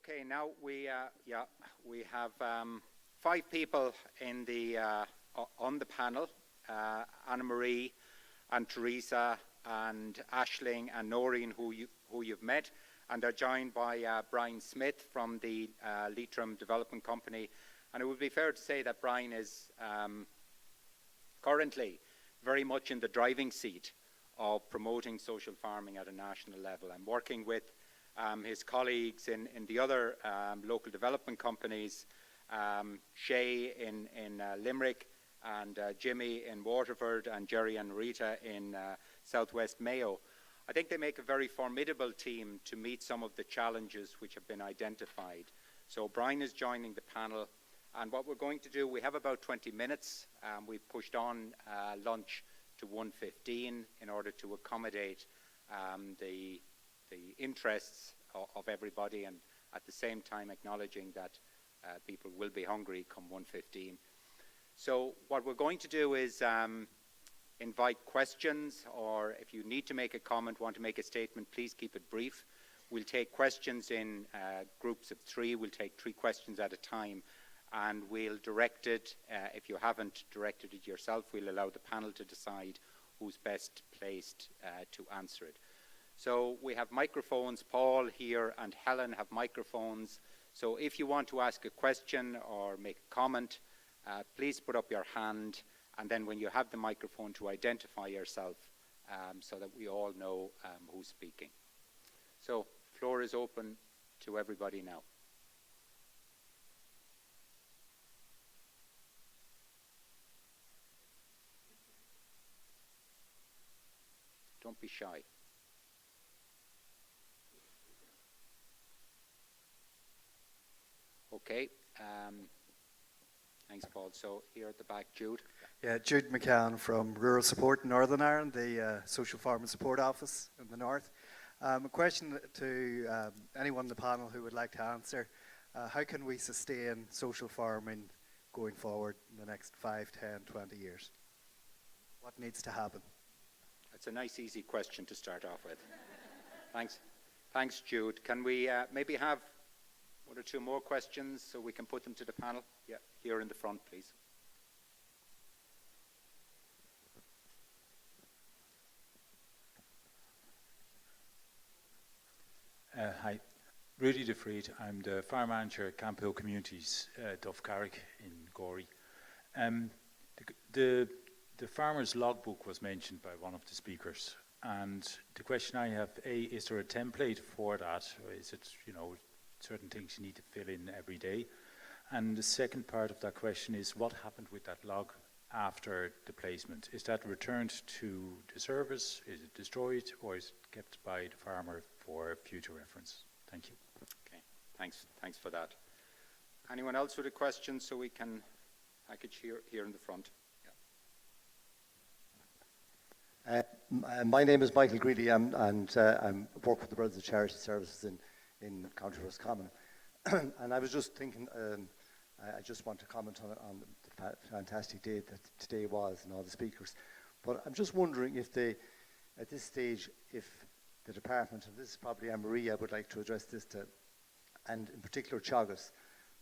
Okay, now we have 5 people in the on the panel: Anna Marie and Teresa and Aisling and Noreen, who you've met, and they're joined by Brian Smith from the Leitrim Development Company. And it would be fair to say that Brian is currently very much in the driving seat of promoting social farming at a national level, and working with his colleagues in the other local development companies, Shay in Limerick, and Jimmy in Waterford, and Jerry and Rita in Southwest Mayo. I think they make a very formidable team to meet some of the challenges which have been identified. So Brian is joining the panel, and what we're going to do, we have about 20 minutes. We've pushed on lunch to 1:15 in order to accommodate the interests of everybody, and at the same time acknowledging that people will be hungry come 1:15. So what we're going to do is invite questions, or if you need to make a comment, want to make a statement, please keep it brief. We'll take questions in groups of 3. We'll take 3 questions at a time, and we'll direct it. If you haven't directed it yourself, we'll allow the panel to decide who's best placed to answer it. So we have microphones. Paul here and Helen have microphones. So if you want to ask a question or make a comment, please put up your hand, and then when you have the microphone, to identify yourself so that we all know who's speaking. So floor is open to everybody now. Don't be shy. Okay. Thanks, Paul. So here at the back, Jude. Yeah, Jude McCann from Rural Support in Northern Ireland, the Social Farming Support Office in the north. A question to anyone on the panel who would like to answer. How can we sustain social farming going forward in the next 5, 10, 20 years? What needs to happen? That's a nice, easy question to start off with. Thanks, Jude. Can we maybe have 1 or 2 more questions so we can put them to the panel? Yeah, here in the front, please. Hi, Rudy DeFried. I'm the farm manager at Camphill Communities, Duff Carrick in Gorey. The farmer's logbook was mentioned by one of the speakers, and the question I have: is there a template for that, or is it, certain things you need to fill in every day? And the second part of that question is, what happened with that log after the placement? Is that returned to the service? Is it destroyed, or is it kept by the farmer for future reference? Thank you. Okay, thanks for that. Anyone else with a question so we can package here in the front? My name is Michael Greeley, and I work with the Brothers of Charity Services in County Roscommon. And I was just thinking, I just want to comment on the fantastic day that today was, and all the speakers. But I'm just wondering if at this stage, if the department, and this is probably Anne-Marie, I would like to address this to, and in particular Teagasc,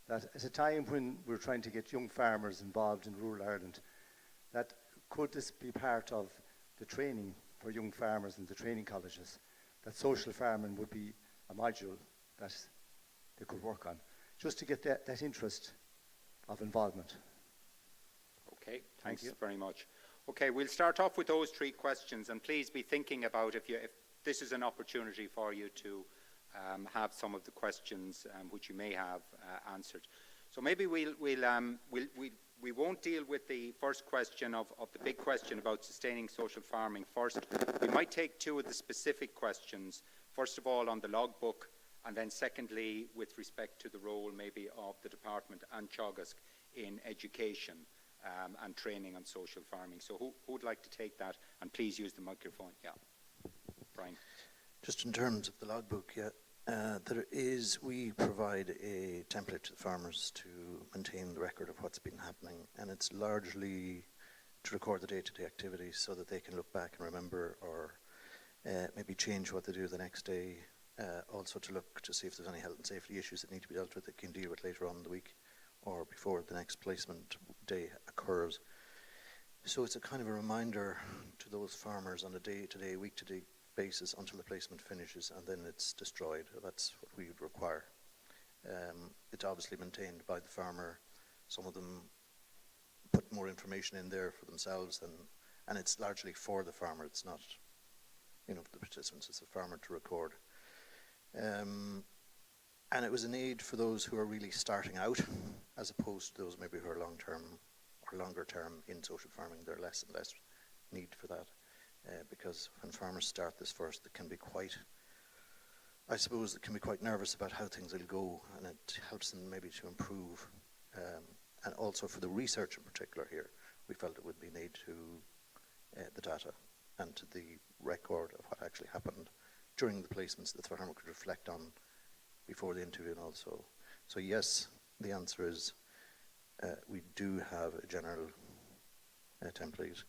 that at a time when we're trying to get young farmers involved in rural Ireland, that could this be part of the training for young farmers in the training colleges, that social farming would be a module that they could work on, just to get that interest of involvement. Okay, thanks very much. Okay, we'll start off with those 3 questions, and please be thinking about if this is an opportunity for you to have some of the questions which you may have answered. So maybe we won't deal with the first question of the big question about sustaining social farming first. We might take 2 of the specific questions, first of all on the logbook, and then secondly with respect to the role maybe of the department and Teagasc in education and training on social farming. So who would like to take that? And please use the microphone. Yeah, Brian. Just in terms of the logbook, yeah. We provide a template to the farmers to maintain the record of what's been happening, and it's largely to record the day-to-day activities so that they can look back and remember, or maybe change what they do the next day also to look to see if there's any health and safety issues that need to be dealt with that can deal with later on in the week or before the next placement day occurs. So it's a kind of a reminder to those farmers on a day-to-day, week-to-day basis until the placement finishes, and then it's destroyed. That's what we would require. It's obviously maintained by the farmer. Some of them put more information in there for themselves, and it's largely for the farmer. It's not, the participants. It's the farmer to record. And it was an aid for those who are really starting out, as opposed to those maybe who are long-term or longer-term in social farming. There's less and less need for that, because when farmers start this first, it can be quite nervous about how things will go, and it helps them maybe to improve. And also for the research in particular here, we felt it would be need to the data and to the record of what actually happened during the placements that the farmer could reflect on before the interview and also. So yes, the answer is we do have a general template.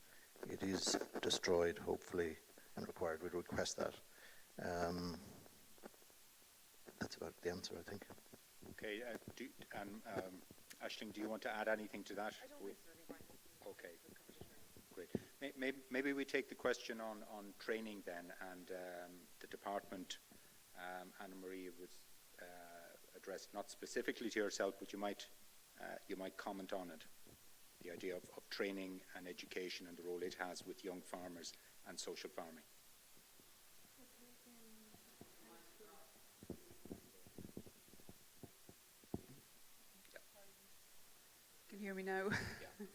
It is destroyed, hopefully, and required. We'd request that. That's about the answer, I think. Okay, Aisling, do you want to add anything to that? I don't necessarily want to. Okay, great. Maybe we take the question on training then, and the department, Anna-Marie, was addressed not specifically to yourself, but you might comment on it. The idea of training and education and the role it has with young farmers and social farming. Can you hear me now? Yeah.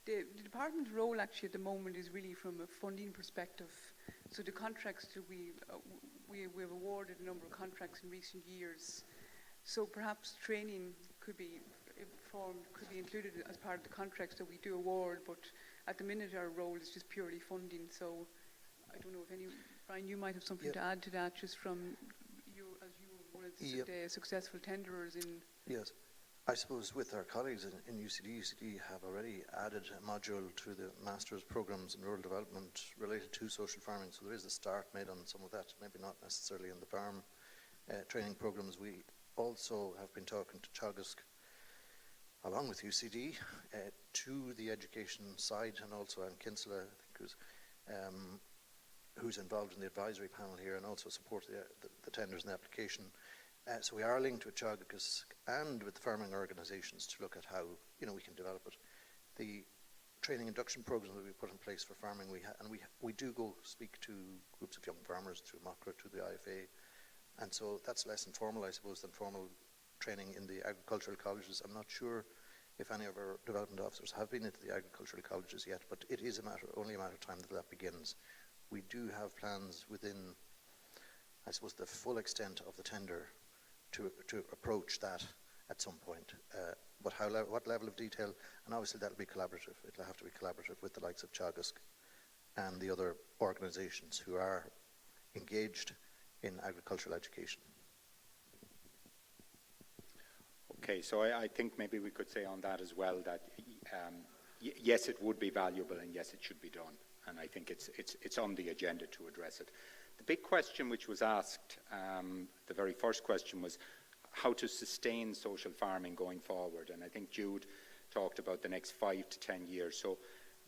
The department's role actually at the moment is really from a funding perspective. So the contracts that we've awarded a number of contracts in recent years. So perhaps training could be included as part of the contracts that we do award, but at the minute our role is just purely funding. So I don't know if Brian, you might have something to add to that, just from you as you were one of the successful tenderers in. Yes. I suppose with our colleagues in UCD have already added a module to the master's programs in rural development related to social farming. So there is a start made on some of that, maybe not necessarily in the farm training programs. We also have been talking to Teagasc, along with UCD, to the education side, and also Anne Kinsella, I think, who's involved in the advisory panel here and also support the tenders and the application. So we are linked with Teagasc and with the farming organisations to look at how we can develop it. The training induction programs that we put in place for farming, we do go speak to groups of young farmers through MOCRA, to the IFA, and so that's less informal, I suppose, than formal training in the agricultural colleges. I'm not sure if any of our development officers have been into the agricultural colleges yet, but it is only a matter of time that begins. We do have plans within, I suppose, the full extent of the tender to approach that at some point. But what level of detail, and obviously that'll be collaborative. It'll have to be collaborative with the likes of Teagasc and the other organisations who are engaged in agricultural education. Okay, so I think maybe we could say on that as well that yes, it would be valuable, and yes, it should be done. And I think it's on the agenda to address it. The big question which was asked, the very first question, was how to sustain social farming going forward. And I think Jude talked about the next 5 to 10 years. So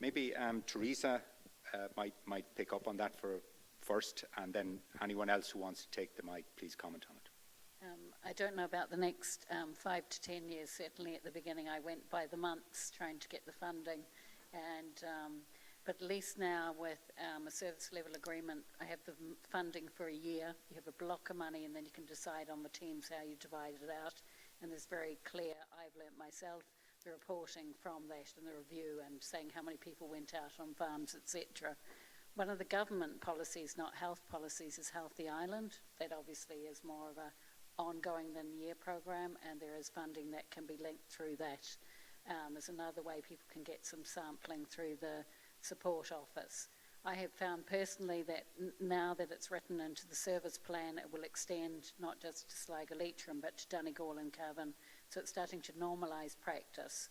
maybe Teresa might pick up on that first, and then anyone else who wants to take the mic, please comment on it. I don't know about the next 5 to 10 years. Certainly at the beginning I went by the months trying to get the funding, but at least now with a service level agreement, I have the funding for a year. You have a block of money, and then you can decide on the teams how you divide it out. And there's very clear, I've learnt myself, the reporting from that and the review and saying how many people went out on farms, etc. One of the government policies, not health policies, is Healthy Island. That obviously is more of a ongoing than year program, and there is funding that can be linked through that. There's another way people can get some sampling through the support office. I have found personally that now that it's written into the service plan, it will extend not just to Sligo Leitrim but to Donegal and Cavan. So it's starting to normalise practice.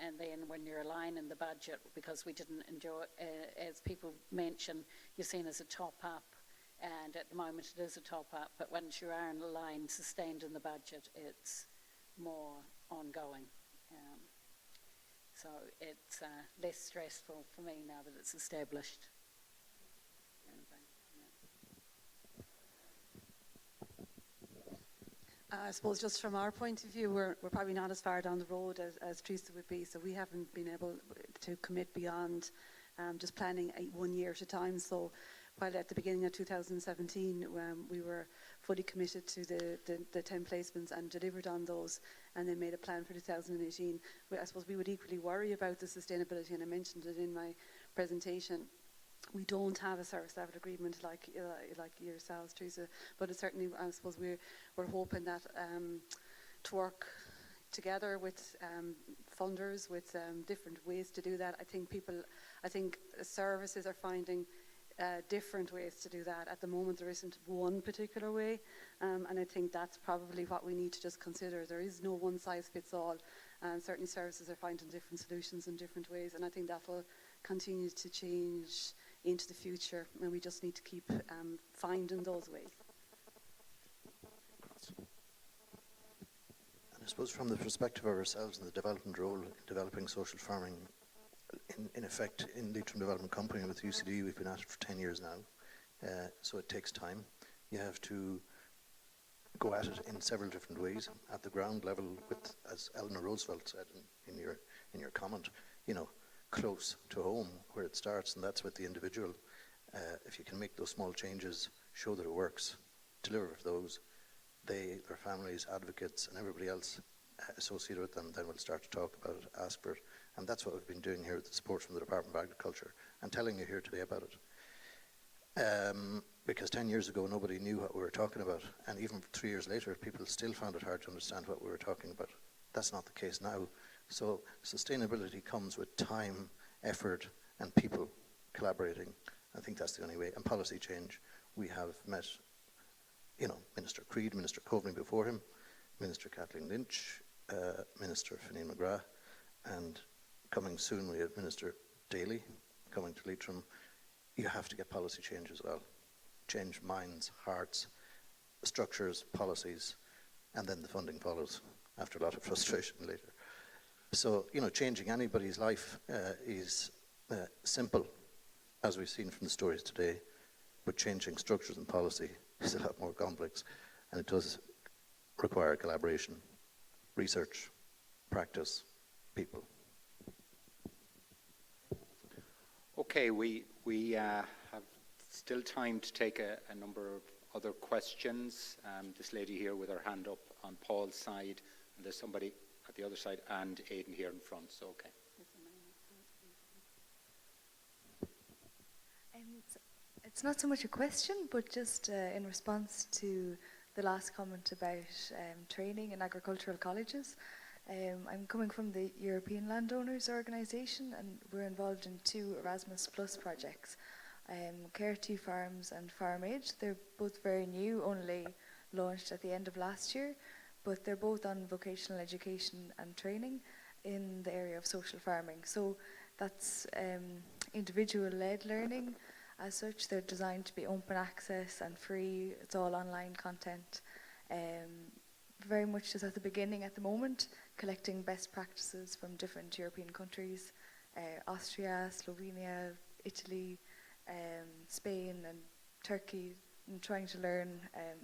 And then when you're aligning the budget, because we didn't enjoy, as people mention, you're seen as a top-up And at the moment it is a top-up, but once you are in a line sustained in the budget, it's more ongoing. So it's less stressful for me now that it's established. I suppose just from our point of view, we're probably not as far down the road as Teresa would be, so we haven't been able to commit beyond just planning 1 year at a time. So while at the beginning of 2017 we were fully committed to the 10 placements and delivered on those, and then made a plan for 2018, I suppose we would equally worry about the sustainability, and I mentioned it in my presentation. We don't have a service level agreement like yourselves, Teresa, but it certainly, I suppose, we're hoping that to work together with funders, with different ways to do that. I think services are finding different ways to do that. At the moment, there isn't one particular way, and I think that's probably what we need to just consider. There is no one size fits all, and certainly services are finding different solutions in different ways, and I think that will continue to change into the future, and we just need to keep finding those ways. And I suppose from the perspective of ourselves and the development role in developing social farming, in effect, in Leitrim Development Company with UCD, we've been at it for 10 years now, so it takes time. You have to go at it in several different ways. At the ground level, with, as Eleanor Roosevelt said in your comment, close to home where it starts, and that's with the individual. If you can make those small changes, show that it works, deliver those, their families, advocates, and everybody else associated with them, then we'll start to talk about it, ask for it. And that's what we've been doing here with the support from the Department of Agriculture, and telling you here today about it. Because 10 years ago, nobody knew what we were talking about, and even 3 years later, people still found it hard to understand what we were talking about. That's not the case now. So sustainability comes with time, effort, and people collaborating. I think that's the only way. And policy change. We have met, Minister Creed, Minister Coveney before him, Minister Kathleen Lynch, Minister Fineen McGrath, and coming soon we have Minister Daly coming to Leitrim. You have to get policy change as well. Change minds, hearts, structures, policies, and then the funding follows after a lot of frustration later. So, changing anybody's life is simple, as we've seen from the stories today, but changing structures and policy is a lot more complex, and it does require collaboration, research, practice, people. Okay, we have still time to take a number of other questions. This lady here with her hand up on Paul's side, and there's somebody at the other side, and Aidan here in front, so okay. It's not so much a question, but just in response to the last comment about training in agricultural colleges. I'm coming from the European Landowners Organisation, and we're involved in 2 Erasmus Plus projects, Care2 Farms and Farm Age. They're both very new, only launched at the end of last year, but they're both on vocational education and training in the area of social farming. So that's individual-led learning. As such, they're designed to be open access and free. It's all online content. Very much just at the beginning at the moment, collecting best practices from different European countries, Austria, Slovenia, Italy, Spain and Turkey, and trying to learn.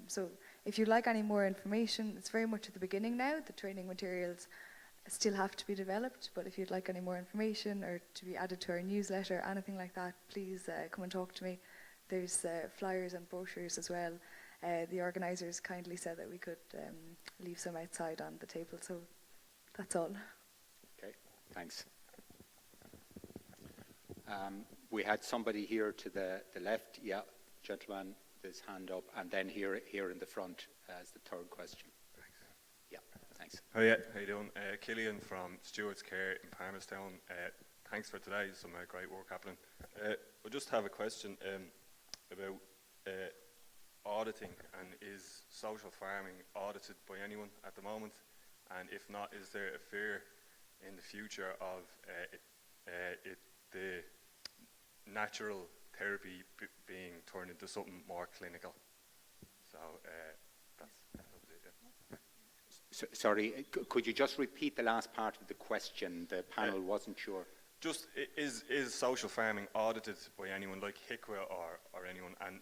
So if you'd like any more information, it's very much at the beginning now. The training materials still have to be developed, but if you'd like any more information or to be added to our newsletter, anything like that, please come and talk to me. There's flyers and brochures as well. The organisers kindly said that we could leave some outside on the table, so that's all. Okay, thanks. We had somebody here to the left, yeah, gentleman, his hand up, and then here in the front as the third question. Thanks. Yeah, thanks. How you doing? Killian from Stewart's Care in Palmerstown. Thanks for today, some great work happening. I just have a question about auditing, and is social farming audited by anyone at the moment? And if not, is there a fear in the future of the natural therapy being turned into something more clinical. So that was it. Yeah. Sorry, could you just repeat the last part of the question? The panel wasn't sure. Just is social farming audited by anyone like HICWA or anyone? And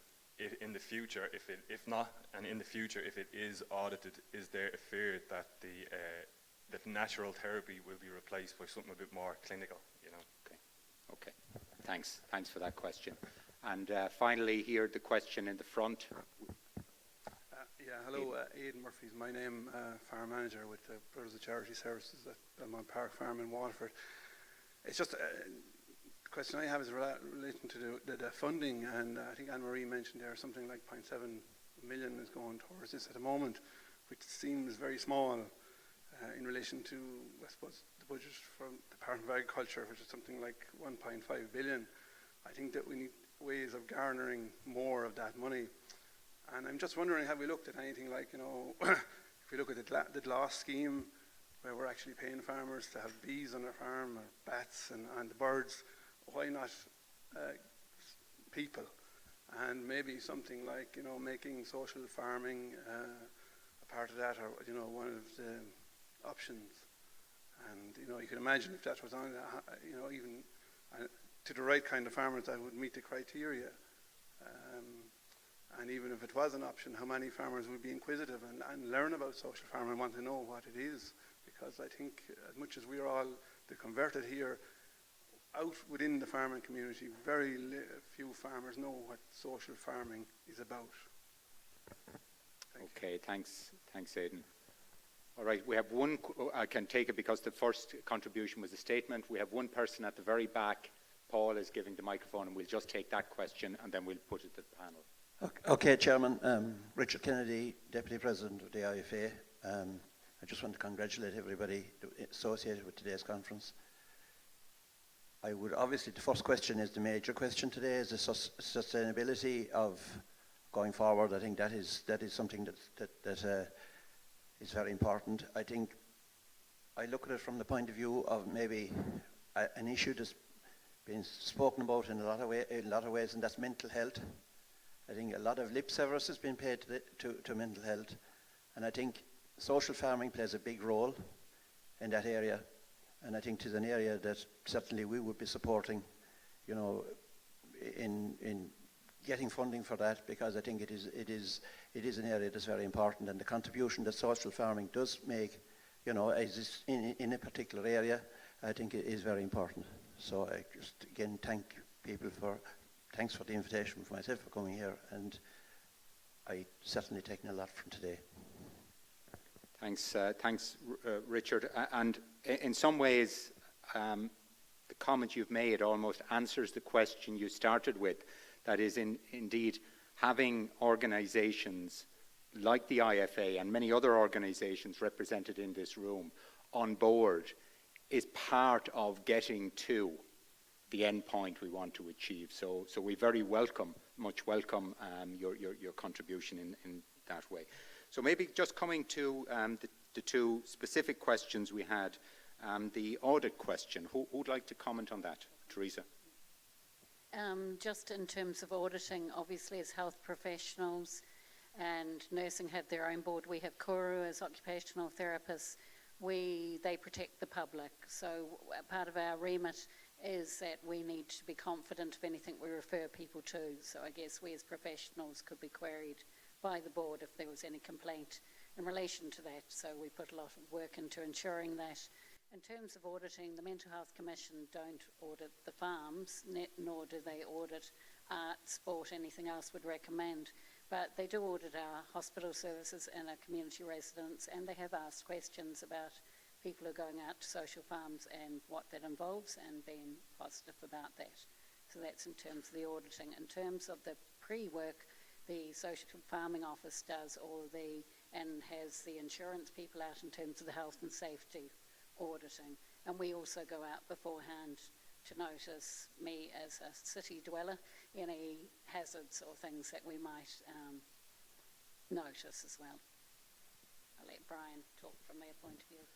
in the future, if not, and in the future, if it is audited, is there a fear that that natural therapy will be replaced by something a bit more clinical? You know. Okay. Thanks for that question. And finally, here the question in the front. Hello, Aidan Murphy is my name, farm manager with the Brothers of Charity Services at Belmont Park Farm in Waterford. It's just the question I have is relating to the funding, and I think Anne-Marie mentioned there something like 0.7 million is going towards this at the moment, which seems very small in relation to, I suppose, the budget from the Department of Agriculture, which is something like 1.5 billion. I think that we need ways of garnering more of that money. And I'm just wondering, have we looked at anything like, if we look at the GLAS scheme, where we're actually paying farmers to have bees on their farm, or bats and the birds, why not people? And maybe something like, making social farming a part of that, or, one of the options. And, you can imagine if that was on, even to the right kind of farmers that would meet the criteria. And even if it was an option, how many farmers would be inquisitive and learn about social farming and want to know what it is? Because I think as much as we're all the converted here, out within the farming community, very few farmers know what social farming is about. Okay, thanks Aidan. All right, we have one, I can take it because the first contribution was a statement. We have one person at the very back. Paul is giving the microphone, and we'll just take that question and then we'll put it to the panel. Okay, Chairman. Richard Kennedy, Deputy President of the IFA. I just want to congratulate everybody associated with today's conference. I would obviously, the first question is the major question today, is the sustainability of going forward. I think that is something that is very important. I think I look at it from the point of view of maybe an issue that's been spoken about in a lot of ways, and that's mental health. I think a lot of lip service has been paid to mental health, and I think social farming plays a big role in that area, and I think it is an area that certainly we would be supporting, in getting funding for that, because I think it is an area that's very important, and the contribution that social farming does make, in a particular area, I think it is very important. So I just again thanks for the invitation for myself for coming here, and I certainly taken a lot from today. Thanks, Richard. And in some ways, the comment you've made almost answers the question you started with. That is, indeed, having organisations like the IFA and many other organisations represented in this room on board is part of getting to the end point we want to achieve. So we very much welcome your contribution in that way. So maybe just coming to the two specific questions we had, the audit question. Who would like to comment on that? Teresa? Just in terms of auditing, obviously as health professionals and nursing have their own board, we have Kuru as occupational therapists. They protect the public. So part of our remit is that we need to be confident of anything we refer people to. So I guess we as professionals could be queried by the board if there was any complaint in relation to that. So we put a lot of work into ensuring that. In terms of auditing, the Mental Health Commission don't audit the farms, nor do they audit art, sport, anything else would recommend. But they do audit our hospital services and our community residents, and they have asked questions about people who are going out to social farms and what that involves, and being positive about that. So that's in terms of the auditing. In terms of the pre-work, the Social Farming Office does all and has the insurance people out in terms of the health and safety auditing. And we also go out beforehand to notice, me as a city dweller, any hazards or things that we might notice as well. I'll let Brian talk from their point of view.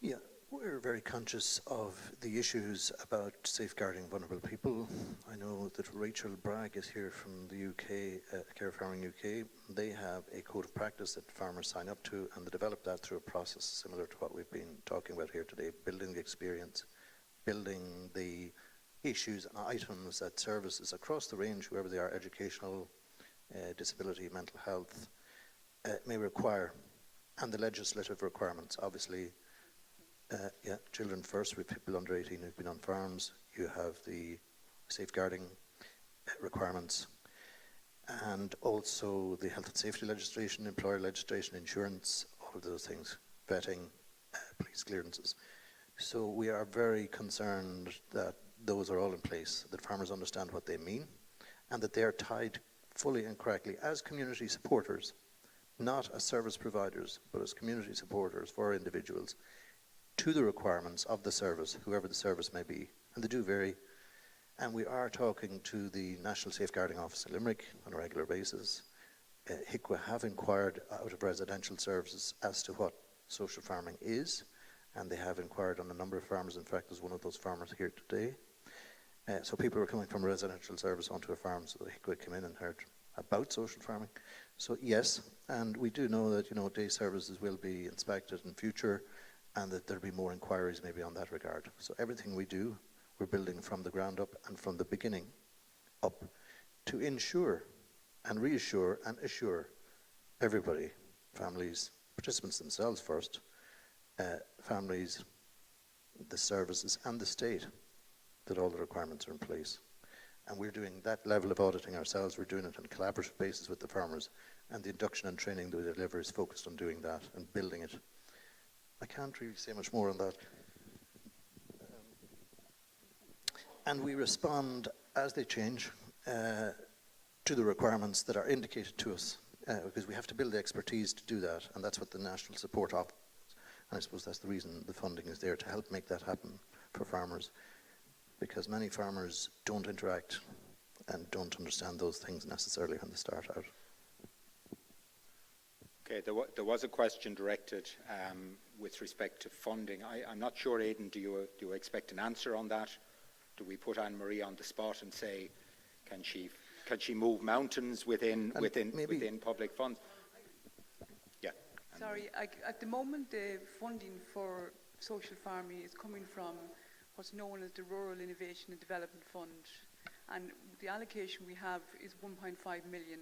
Yeah, We're very conscious of the issues about safeguarding vulnerable people. I know that Rachel Bragg is here from the UK, Care Farming UK. They have a code of practice that farmers sign up to, and they develop that through a process similar to what we've been talking about here today, building the experience, building the issues and items that services across the range, whoever they are, educational, disability, mental health, may require, and the legislative requirements, obviously. Children first, with people under 18 who've been on farms. You have the safeguarding requirements, and also the health and safety legislation, employer legislation, insurance, all of those things, vetting, police clearances. So we are very concerned that those are all in place, that farmers understand what they mean, and that they are tied fully and correctly as community supporters, not as service providers, but as community supporters for individuals, to the requirements of the service, whoever the service may be, and they do vary. And we are talking to the National Safeguarding Office in Limerick on a regular basis. HICWA have inquired out of residential services as to what social farming is, and they have inquired on a number of farmers. In fact, there's one of those farmers here today. So people were coming from residential service onto a farm, so the HICWA came in and heard about social farming. So yes, and we do know that day services will be inspected in future, and that there'll be more inquiries maybe on that regard. So everything we do, we're building from the ground up and from the beginning up to ensure and reassure and assure everybody, families, participants themselves first, families, the services and the state, that all the requirements are in place. And we're doing that level of auditing ourselves. We're doing it on a collaborative basis with the farmers, and the induction and training that we deliver is focused on doing that and building it. I can't really say much more on that. And we respond as they change to the requirements that are indicated to us, because we have to build the expertise to do that, and that's what the National Support Office, and I suppose that's the reason the funding is there, to help make that happen for farmers, because many farmers don't interact and don't understand those things necessarily when they start out. Okay, there was a question directed with respect to funding. I'm not sure, Aidan, do you expect an answer on that? Do we put Anne-Marie on the spot and say, can she move mountains within public funds? Yeah. Sorry, at the moment the funding for social farming is coming from what's known as the Rural Innovation and Development Fund, and the allocation we have is 1.5 million.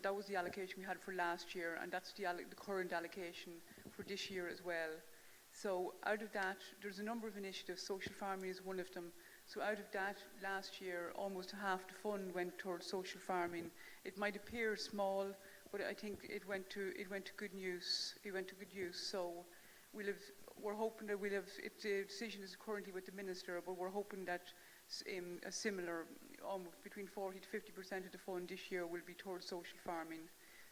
That was the allocation we had for last year, and that's the current allocation for this year as well. So out of that, there's a number of initiatives. Social farming is one of them. So out of that, last year, almost half the fund went towards social farming. It might appear small, but I think it went to good use. It went to good use. So we're hoping that we'll have. The decision is currently with the minister, but we're hoping that a similar, almost between 40 to 50% of the fund this year will be towards social farming,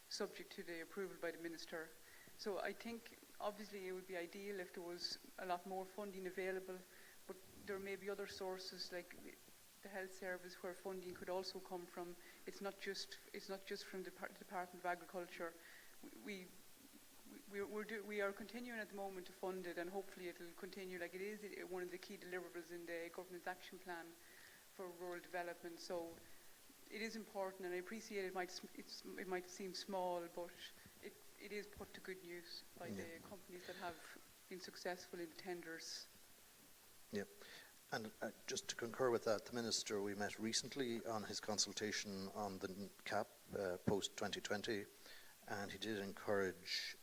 subject to the approval by the minister. So I think obviously it would be ideal if there was a lot more funding available, but there may be other sources like the health service where funding could also come from. It's not just from the Department of Agriculture. We are continuing at the moment to fund it, and hopefully it will continue. Like, it is one of the key deliverables in the government's action plan for rural development. So it is important, and I appreciate it might seem small, but it is put to good use by the companies that have been successful in the tenders. Yep. And just to concur with that, the Minister, we met recently on his consultation on the CAP post-2020, and he did encourage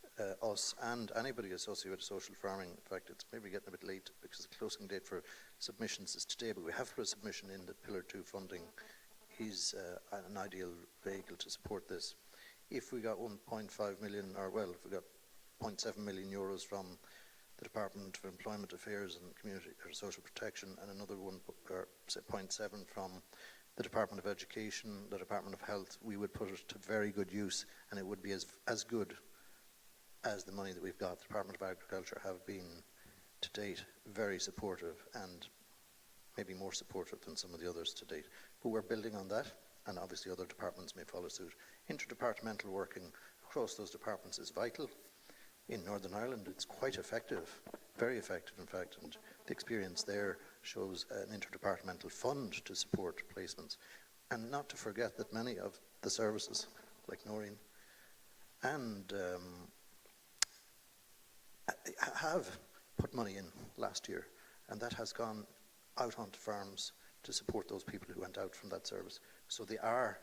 us and anybody associated with social farming. In fact, it's maybe getting a bit late because the closing date for submissions is today, but we have put a submission in the Pillar 2 funding. He's an ideal vehicle to support this. If we got 1.5 million, or well, if we got 0.7 million euros from the Department of Employment Affairs and Community or Social Protection, and another 0.7 from the Department of Education, the Department of Health, we would put it to very good use, and it would be as good as the money that we've got. The Department of Agriculture have been, to date, very supportive, and maybe more supportive than some of the others to date. But we're building on that, and obviously other departments may follow suit. Interdepartmental working across those departments is vital, in Northern Ireland, it's quite effective, very effective in fact, and the experience there shows an interdepartmental fund to support placements. And not to forget that many of the services, like Noreen, and have put money in last year, and that has gone out onto farms to support those people who went out from that service. So they are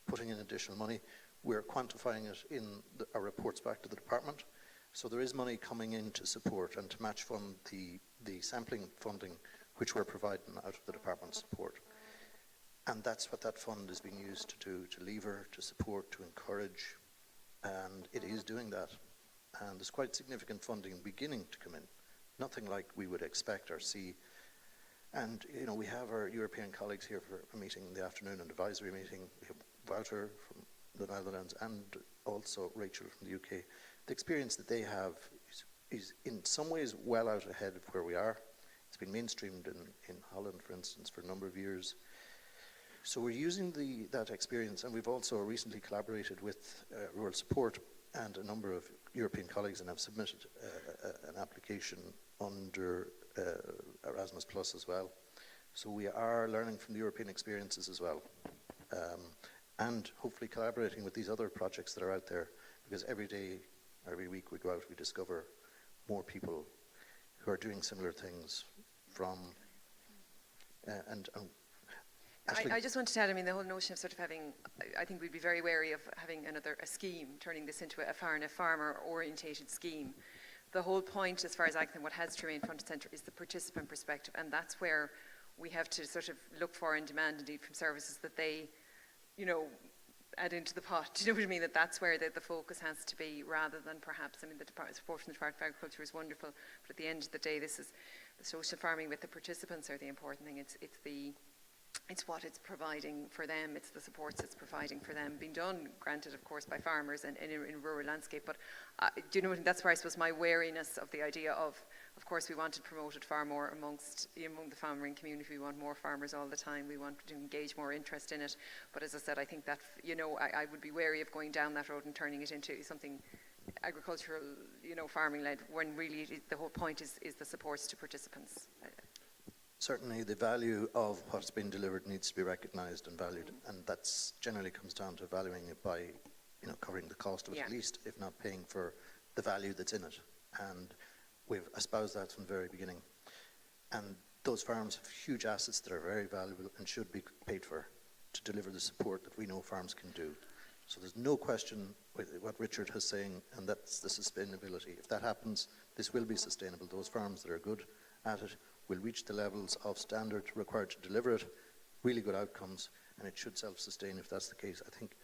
putting in additional money. We're quantifying it in our reports back to the department. So there is money coming in to support and to match fund the sampling funding which we're providing out of the department support. And that's what that fund is being used to do, to lever, to support, to encourage, and it is doing that. And there's quite significant funding beginning to come in, nothing like we would expect or see. And you know, we have our European colleagues here for a meeting in the afternoon, an advisory meeting. We have Wouter from the Netherlands and also Rachel from the UK. The experience that they have is in some ways well out ahead of where we are. It's been mainstreamed in Holland, for instance, for a number of years. So we're using that experience, and we've also recently collaborated with Rural Support and a number of European colleagues, and have submitted an application under Erasmus Plus as well. So we are learning from the European experiences as well, and hopefully collaborating with these other projects that are out there, because every day, every week we go out, we discover more people who are doing similar things from, I just wanted to add, I mean, the whole notion of sort of having, I think we'd be very wary of having a scheme, turning this into a farmer-orientated scheme. The whole point, as far as I can, what has to remain front and centre is the participant perspective, and that's where we have to sort of look for and demand, indeed, from services that they, you know, add into the pot. Do you know what I mean? That's where the focus has to be, rather than perhaps, I mean, the support from the Department of Agriculture is wonderful, but at the end of the day, this is the social farming with the participants are the important thing. It's what it's providing for them, it's the supports it's providing for them, being done, granted, of course, by farmers and in rural landscape. But do you know what? That's where I suppose my wariness of the idea of course, we want it promoted far more among the farming community. We want more farmers all the time. We want to engage more interest in it. But as I said, I think that, you know, I would be wary of going down that road and turning it into something agricultural, you know, farming-led, when really the whole point is the supports to participants. Certainly the value of what's been delivered needs to be recognised and valued, and that's generally comes down to valuing it by, you know, covering the cost of it, at least, if not paying for the value that's in it. And we've espoused that from the very beginning. And those farms have huge assets that are very valuable and should be paid for to deliver the support that we know farms can do. So there's no question with what Richard is saying, and that's the sustainability. If that happens, this will be sustainable. Those farms that are good at it will reach the levels of standard required to deliver it, really good outcomes, and it should self-sustain if that's the case. I think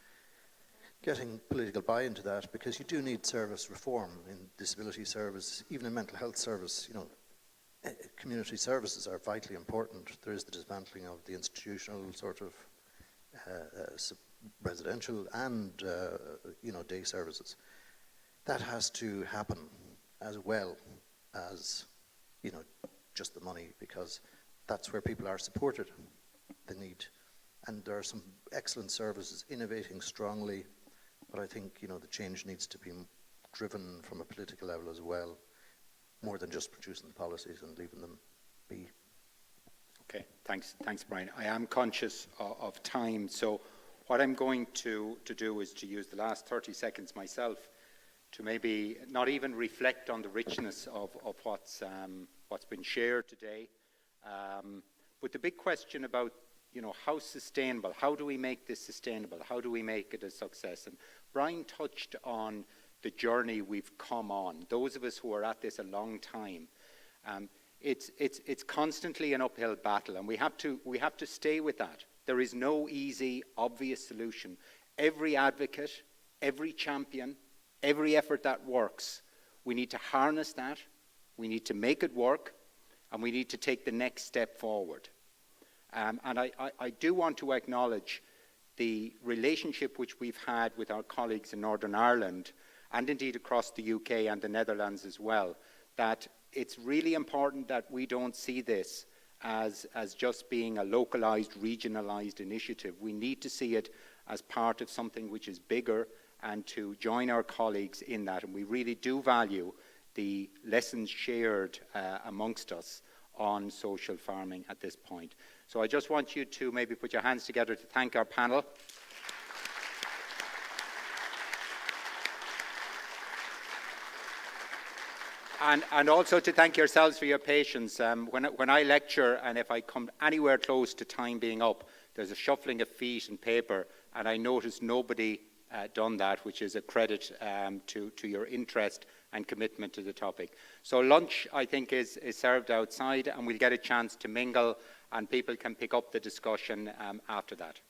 getting political buy-in to that, because you do need service reform in disability service, even in mental health service. You know, community services are vitally important. There is the dismantling of the institutional sort of residential and you know, day services. That has to happen as well as, you know, just the money, because that's where people are supported, the need. And there are some excellent services innovating strongly, but I think, you know, the change needs to be driven from a political level as well, more than just producing the policies and leaving them be. Okay, thanks Brian. I am conscious of time, so what I'm going to do is to use the last 30 seconds myself to maybe not even reflect on the richness of what's been shared today, but the big question about, you know, how sustainable, how do we make this sustainable, how do we make it a success? And Brian touched on the journey we've come on, those of us who are at this a long time. It's constantly an uphill battle, and we have to stay with that. There is no easy, obvious solution. Every advocate, every champion, every effort that works, we need to harness that, we need to make it work, and we need to take the next step forward. And I do want to acknowledge the relationship which we've had with our colleagues in Northern Ireland, and indeed across the UK and the Netherlands as well, that it's really important that we don't see this as just being a localized, regionalized initiative. We need to see it as part of something which is bigger and to join our colleagues in that. And we really do value the lessons shared amongst us on social farming at this point. So I just want you to maybe put your hands together to thank our panel. And also to thank yourselves for your patience. When I lecture, and if I come anywhere close to time being up, there's a shuffling of feet and paper, and I notice nobody done that, which is a credit to your interest and commitment to the topic. So lunch, I think, is served outside, and we'll get a chance to mingle, and people can pick up the discussion after that.